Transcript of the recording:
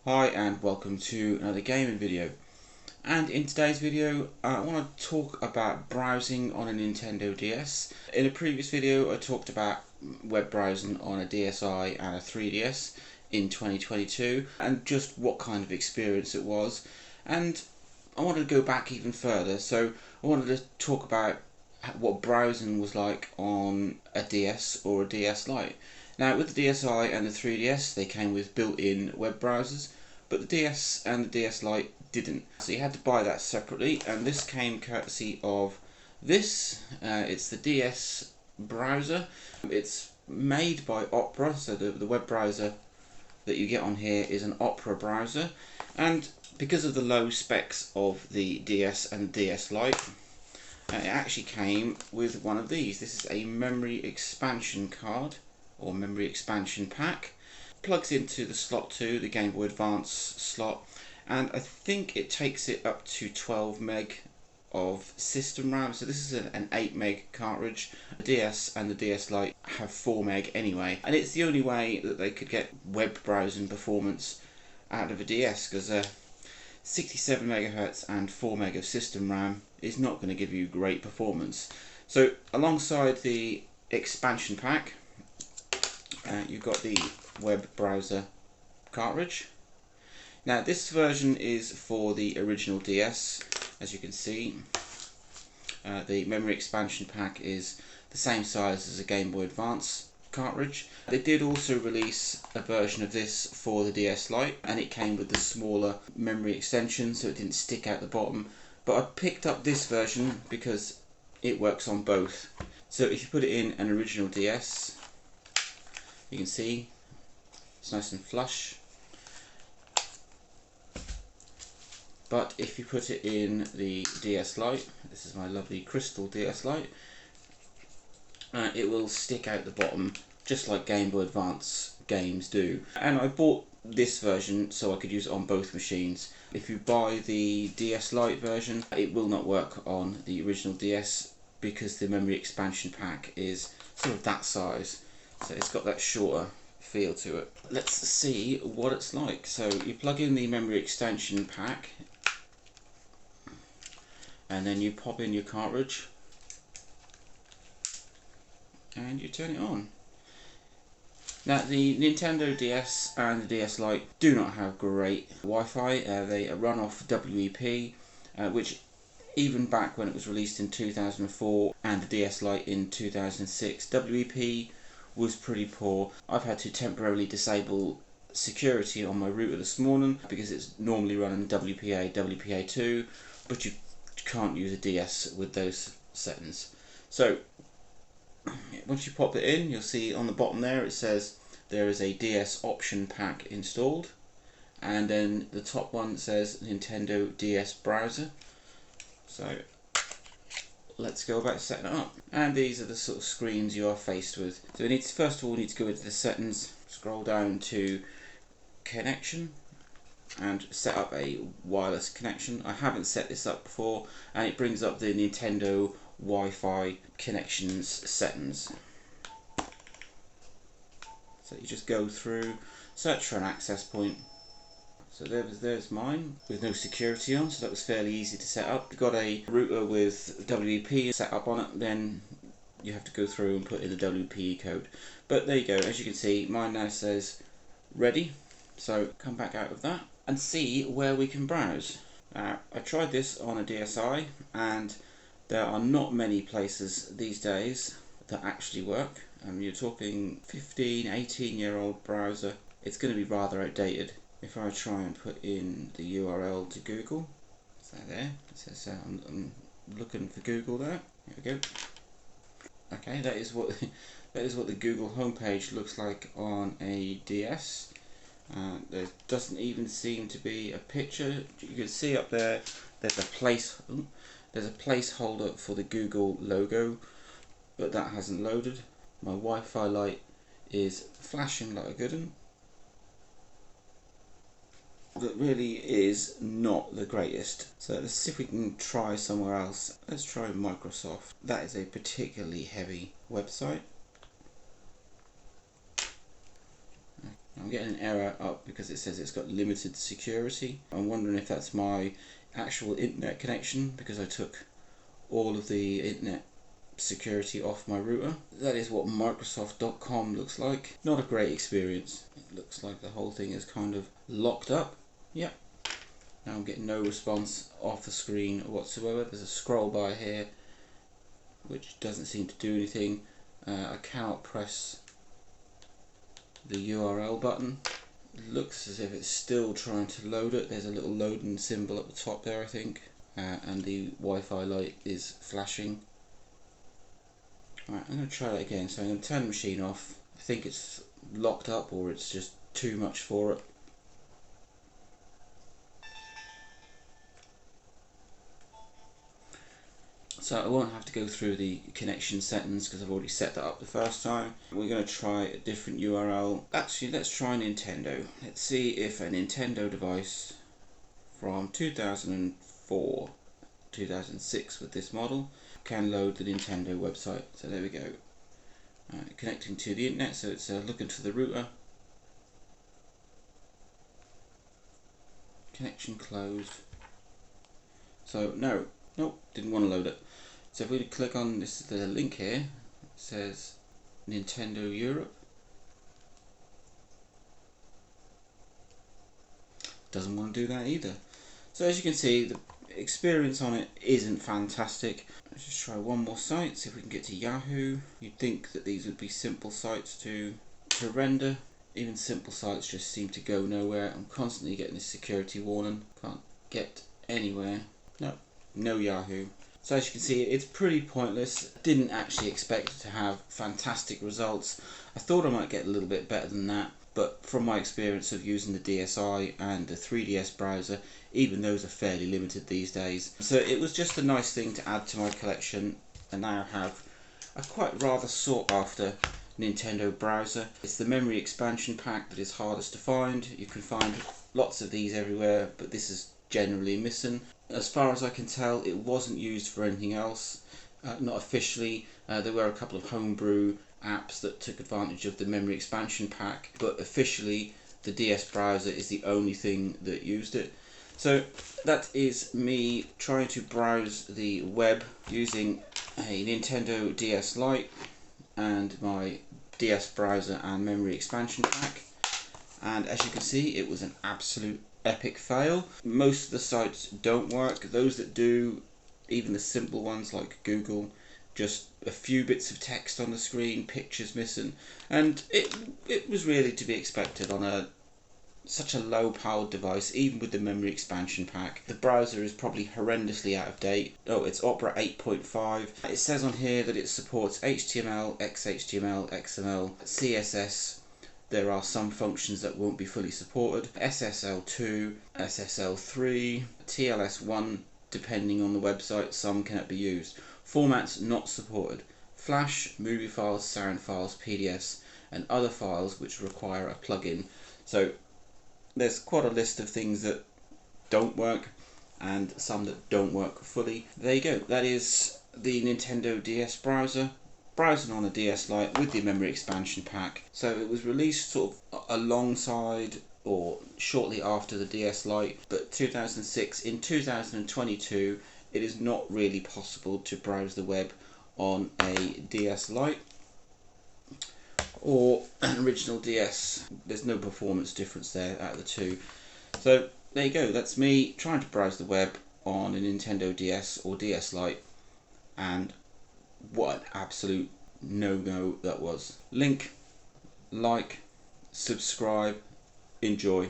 Hi and welcome to another gaming video, and in today's video I want to talk about browsing on a Nintendo DS. In a previous video I talked about web browsing on a DSi and a 3DS in 2022 and just what kind of experience it was, and I wanted to go back even further, so I wanted to talk about what browsing was like on a DS or a DS Lite. Now, with the DSi and the 3DS, they came with built-in web browsers, but the DS and the DS Lite didn't. So you had to buy that separately, and this came courtesy of this. It's the DS browser. It's made by Opera, so the web browser that you get on here is an Opera browser, and because of the low specs of the DS and DS Lite, it actually came with one of these. This is a memory expansion card, or memory expansion pack. Plugs into the slot 2, the Game Boy Advance slot, and I think it takes it up to 12 meg of system RAM. So this is an 8 meg cartridge. The DS and the DS Lite have 4 meg anyway, and it's the only way that they could get web browsing performance out of a DS, because 67 megahertz and 4 meg of system RAM is not going to give you great performance. So alongside the expansion pack, you've got the web browser cartridge. Now this version is for the original DS. As you can see, the memory expansion pack is the same size as a Game Boy Advance cartridge. They did also release a version of this for the DS Lite, and it came with the smaller memory extension, so it didn't stick out the bottom. But I picked up this version because it works on both. So if you put it in an original DS, you can see it's nice and flush. But if you put it in the DS Lite, this is my lovely crystal DS Lite, it will stick out the bottom just like Game Boy Advance games do. And I bought this version so I could use it on both machines. If you buy the DS Lite version, it will not work on the original DS because the memory expansion pack is sort of that size. So it's got that shorter feel to it. Let's see what it's like. So you plug in the memory extension pack, and then you pop in your cartridge and you turn it on. Now the Nintendo DS and the DS Lite do not have great Wi-Fi. They run off WEP, which even back when it was released in 2004 and the DS Lite in 2006, WEP was pretty poor. I've had to temporarily disable security on my router this morning because it's normally running WPA, WPA2, but you can't use a DS with those settings. So once you pop it in, you'll see on the bottom there it says there is a DS option pack installed, and then the top one says Nintendo DS browser. So let's go about setting it up, and these are the sort of screens you are faced with. So first of all need to go into the settings, scroll down to connection and set up a wireless connection. I haven't set this up before, and it brings up the Nintendo Wi-Fi connections settings. So you just go through, search for an access point. So there's mine with no security on, so that was fairly easy to set up. You've got a router with WP set up on it, then you have to go through and put in the WPE code. But there you go, as you can see, mine now says ready. So come back out of that and see where we can browse. I tried this on a DSi, and there are not many places these days that actually work. You're talking 15, 18-year-old browser. It's going to be rather outdated. If I try and put in the URL to Google, is that there? It says I'm looking for Google there. Here we go. Okay, that is what the Google homepage looks like on a DS. There doesn't even seem to be a picture. You can see up there. There's a placeholder for the Google logo, but that hasn't loaded. My Wi-Fi light is flashing like a good one. That really is not the greatest. So let's see if we can try somewhere else. Let's try Microsoft. That is a particularly heavy website. I'm getting an error up because it says it's got limited security. I'm wondering if that's my actual internet connection, because I took all of the internet security off my router. That is what Microsoft.com looks like. Not a great experience. It looks like the whole thing is kind of locked up. Yep. Now I'm getting no response off the screen whatsoever. There's a scroll bar here which doesn't seem to do anything. I cannot press the URL button. It looks as if it's still trying to load it. There's a little loading symbol at the top there, I think, and the Wi-Fi light is flashing. Alright, I'm going to try that again. So I'm going to turn the machine off. I think it's locked up, or it's just too much for it. So I won't have to go through the connection settings because I've already set that up the first time. We're going to try a different URL. Actually, let's try Nintendo. Let's see if a Nintendo device from 2004, 2006 with this model can load the Nintendo website. So there we go. Connecting to the internet, so it's looking for the router. Connection closed. So no, nope, didn't want to load it. So if we click on this, the link here, it says Nintendo Europe. Doesn't want to do that either. So as you can see, the experience on it isn't fantastic. Let's just try one more site, see if we can get to Yahoo. You'd think that these would be simple sites to render. Even simple sites just seem to go nowhere. I'm constantly getting this security warning. Can't get anywhere. No Yahoo. So as you can see, it's pretty pointless. Didn't actually expect to have fantastic results. I thought I might get a little bit better than that, but from my experience of using the DSi and the 3DS browser, even those are fairly limited these days. So it was just a nice thing to add to my collection, and now I have a quite rather sought after Nintendo browser. It's the Memory Expansion Pak that is hardest to find. You can find lots of these everywhere, but this is generally missing. As far as I can tell, it wasn't used for anything else, not officially. There were a couple of homebrew apps that took advantage of the Memory Expansion Pak, but officially the DS browser is the only thing that used it. So that is me trying to browse the web using a Nintendo DS Lite and my DS browser and Memory Expansion Pak. And as you can see, it was an absolute epic fail. Most of the sites don't work. Those that do, even the simple ones like Google, just a few bits of text on the screen, pictures missing, and it was really to be expected on such a low powered device. Even with the Memory Expansion Pak, the browser is probably horrendously out of date. Oh, it's Opera 8.5. It says on here that it supports HTML, XHTML, XML, CSS. There are some functions that won't be fully supported. SSL2, SSL3, TLS1, depending on the website, some cannot be used. Formats not supported: Flash, movie files, sound files, PDFs, and other files which require a plugin. So there's quite a list of things that don't work and some that don't work fully. There you go. That is the Nintendo DS browser. Browsing on a DS Lite with the Memory Expansion Pak. So it was released sort of alongside or shortly after the DS Lite, but 2006. In 2022, it is not really possible to browse the web on a DS Lite or an original DS. There's no performance difference there out of the two. So there you go. That's me trying to browse the web on a Nintendo DS or DS Lite, and what an absolute no-go that was. Link, like, subscribe, enjoy.